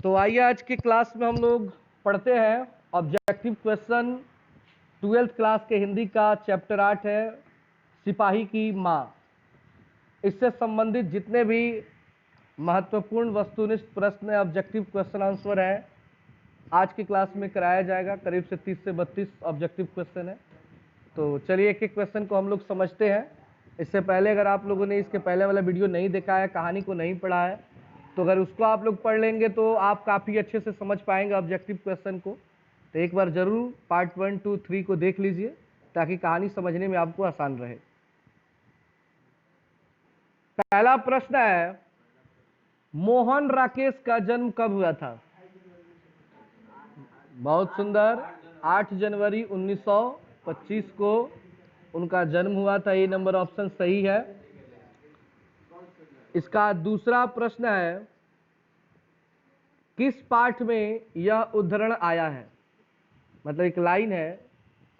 तो आइए आज की क्लास में हम लोग पढ़ते हैं ऑब्जेक्टिव क्वेश्चन 12th क्लास के हिंदी का चैप्टर 8 है सिपाही की माँ। इससे संबंधित जितने भी महत्वपूर्ण वस्तुनिष्ठ प्रश्न ऑब्जेक्टिव क्वेश्चन आंसर है आज की क्लास में कराया जाएगा। करीब से 30 से 32 ऑब्जेक्टिव क्वेश्चन है। तो चलिए एक एक क्वेश्चन को हम लोग समझते हैं। इससे पहले अगर आप लोगों ने इसके पहले वाला वीडियो नहीं देखा है, कहानी को नहीं पढ़ा है, तो अगर उसको आप लोग पढ़ लेंगे तो आप काफ़ी अच्छे से समझ पाएंगे ऑब्जेक्टिव क्वेश्चन को। तो एक बार जरूर पार्ट 1, 2, 3 को देख लीजिए ताकि कहानी समझने में आपको आसान रहे। पहला प्रश्न है, मोहन राकेश का जन्म कब हुआ था? बहुत सुंदर, 8 जनवरी 1925 को उनका जन्म हुआ था। ये नंबर ऑप्शन सही है। इसका दूसरा प्रश्न है, किस पाठ में यह उद्धरण आया है? मतलब एक लाइन है,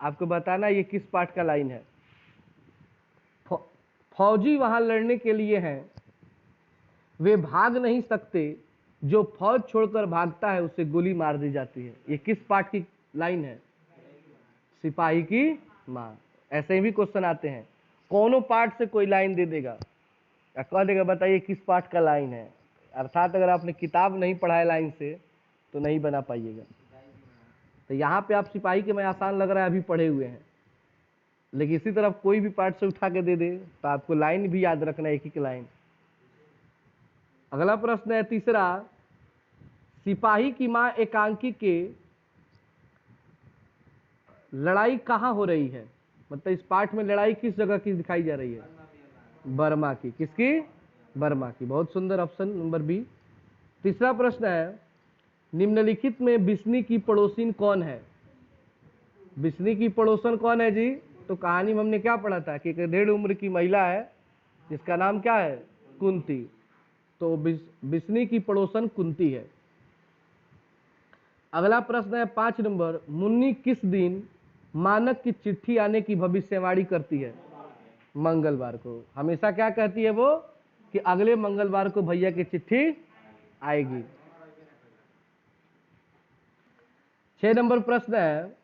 आपको बताना ये किस पाठ का लाइन है। फौजी वहां लड़ने के लिए हैं, वे भाग नहीं सकते, जो फौज छोड़कर भागता है उसे गोली मार दी जाती है। ये किस पाठ की लाइन है? सिपाही की माँ। ऐसे ही भी क्वेश्चन आते हैं, कौनों पाठ से कोई लाइन दे देगा या कह देगा बताइए किस पाठ का लाइन है। अर्थात अगर आपने किताब नहीं पढ़ा है लाइन से तो नहीं बना पाइएगा। तो यहाँ पे आप सिपाही के मैं आसान लग रहा है अभी पढ़े हुए हैं, लेकिन इसी तरह कोई भी पार्ट से उठा के दे दे तो आपको लाइन भी याद रखना है, एक ही लाइन। अगला प्रश्न है तीसरा, सिपाही की मां एकांकी के लड़ाई कहां हो रही है? मतलब इस पार्ट में लड़ाई किस जगह की दिखाई जा रही है? बर्मा की। किसकी? बर्मा की। बहुत सुंदर, ऑप्शन नंबर बी। तीसरा प्रश्न है, निम्नलिखित में बिस्नी की पड़ोसिन कौन है? बिस्नी की पड़ोसन कौन है जी? तो कहानी में हमने क्या पढ़ा था कि एक 1.5 उम्र की महिला है जिसका नाम क्या है? कुंती। तो बिस्नी की पड़ोसन कुंती है। अगला प्रश्न है 5 नंबर, मुन्नी किस दिन मानक की चिट्ठी आने की भविष्यवाणी करती है? मंगलवार को। हमेशा क्या कहती है वो? कि अगले मंगलवार को भैया की चिट्ठी आएगी। 6 नंबर प्रश्न है,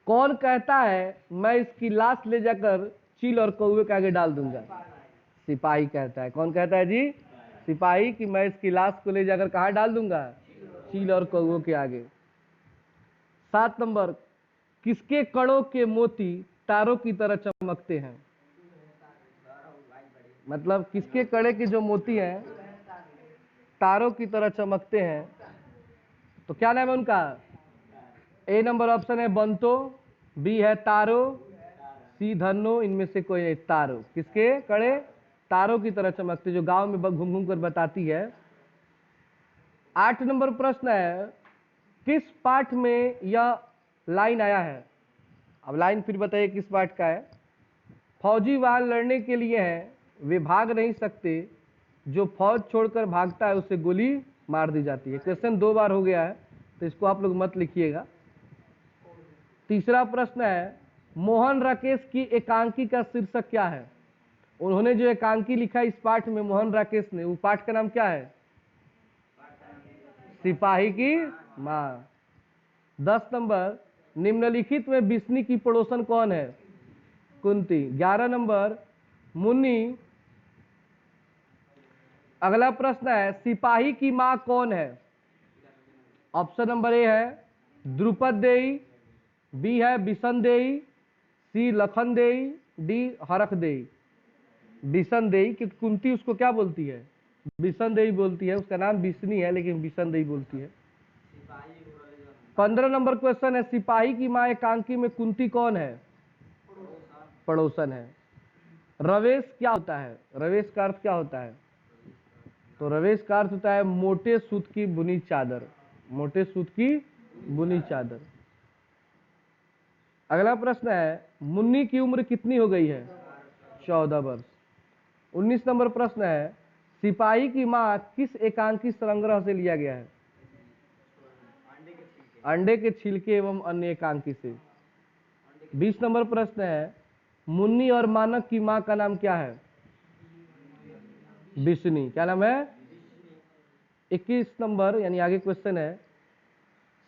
कौन कहता है मैं इसकी लाश ले जाकर चील और कौवे के आगे डाल दूंगा? सिपाही कहता है। कौन कहता है जी? सिपाही, कि मैं इसकी लाश को ले जाकर कहाँ डाल दूंगा? चील और कौवों के आगे। 7 नंबर, किसके कड़ों के मोती तारों की तरह चमकते हैं? मतलब किसके कड़े के जो मोती हैं तारों की तरह चमकते हैं, तो क्या नाम है उनका? ए नंबर ऑप्शन है बंतो, बी है तारो, सी धन्नो। इनमें से कोई नहीं। तारो। किसके कड़े? तारों की तरह चमकते, जो गांव में घूम घूम कर बताती है। 8 नंबर प्रश्न है, किस पाठ में यह लाइन आया है? अब लाइन फिर बताइए किस पाठ का है। फौजी वहां लड़ने के लिए हैं, वे भाग नहीं सकते, जो फौज छोड़कर भागता है उसे गोली मार दी जाती है। क्वेश्चन 2 बार हो गया है तो इसको आप लोग मत लिखिएगा। तीसरा प्रश्न है, मोहन राकेश की एकांकी का शीर्षक क्या है? उन्होंने जो एकांकी लिखा इस पाठ में मोहन राकेश ने, वो पाठ का नाम क्या है? सिपाही की माँ। 10 नंबर, निम्नलिखित में बिस्नी की पड़ोसन कौन है? कुंती। 11 नंबर, मुन्नी। अगला प्रश्न है, सिपाही की मां कौन है? ऑप्शन नंबर ए है द्रुपद देई, बी है बिशन देई, सी लखन देई, डी हरख देई। बिशन देई कि कुंती उसको क्या बोलती है? बिशन देई बोलती है। उसका नाम बिस्नी है लेकिन बिशन देई बोलती है। 15 नंबर क्वेश्चन है, सिपाही की मां एकांकी में कुंती कौन है? पड़ोसन है। रवेश क्या होता है? रवेश का अर्थ क्या होता है? तो रवेश का अर्थ होता है मोटे सूत की बुनी चादर। मोटे सूत की बुनी चादर। अगला प्रश्न है, मुन्नी की उम्र कितनी हो गई है? 14 वर्ष। 19 नंबर प्रश्न है, सिपाही की मां किस एकांकी संग्रह से लिया गया है? अंडे के छिलके एवं अन्य एकांकी से। 20 नंबर प्रश्न है, मुन्नी और मानक की मां का नाम क्या है? बिस्नी। क्या नाम है? 21 नंबर यानी आगे क्वेश्चन है,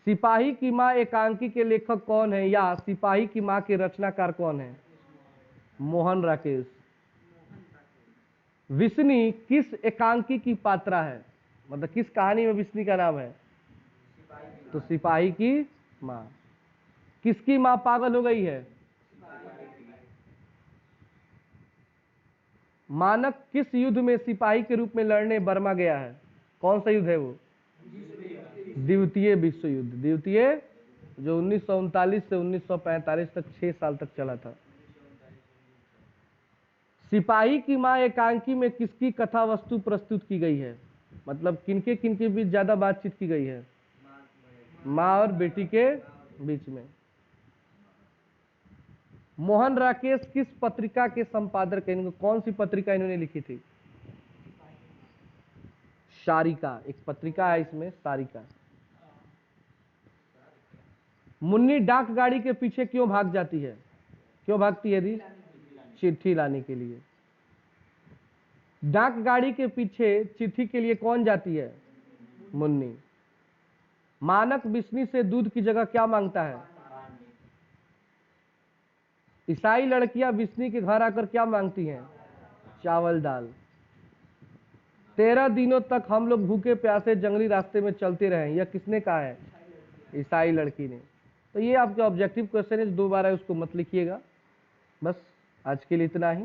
सिपाही की माँ एकांकी के लेखक कौन है, या सिपाही की माँ के रचनाकार कौन है? मोहन राकेश। विष्णु किस एकांकी की पात्रा है, मतलब किस कहानी में विष्णु का नाम है? तो सिपाही की माँ। किसकी माँ पागल हो गई है? मानक किस युद्ध में सिपाही के रूप में लड़ने बर्मा गया है? कौन सा युद्ध है वो? द्वितीय विश्व युद्ध। द्वितीय, जो 1939 से 1945 तक 6 साल तक चला था। सिपाही की माँ एकांकी में किसकी कथा वस्तु प्रस्तुत की गई है, मतलब किनके किनके बीच ज्यादा बातचीत की गई है? माँ और बेटी के बीच में। मोहन राकेश किस पत्रिका के संपादक हैं? कौन सी पत्रिका इन्होंने लिखी थी? सारिका, एक पत्रिका है इसमें, सारिका। मुन्नी डाक गाड़ी के पीछे क्यों भाग जाती है? क्यों भागती है दी? चिट्ठी लाने के लिए। डाक गाड़ी के पीछे चिट्ठी के लिए कौन जाती है? मुन्नी। मानक विष्णु से दूध की जगह क्या मांगता है? ईसाई लड़कियां विष्णु के घर आकर क्या मांगती हैं? चावल दाल। 13 दिनों तक हम लोग भूखे प्यासे जंगली रास्ते में चलते रहे, यह किसने कहा है? ईसाई लड़की ने। तो ये आपका ऑब्जेक्टिव क्वेश्चन है, 2 बार है, उसको मत लिखिएगा। बस आज के लिए इतना ही।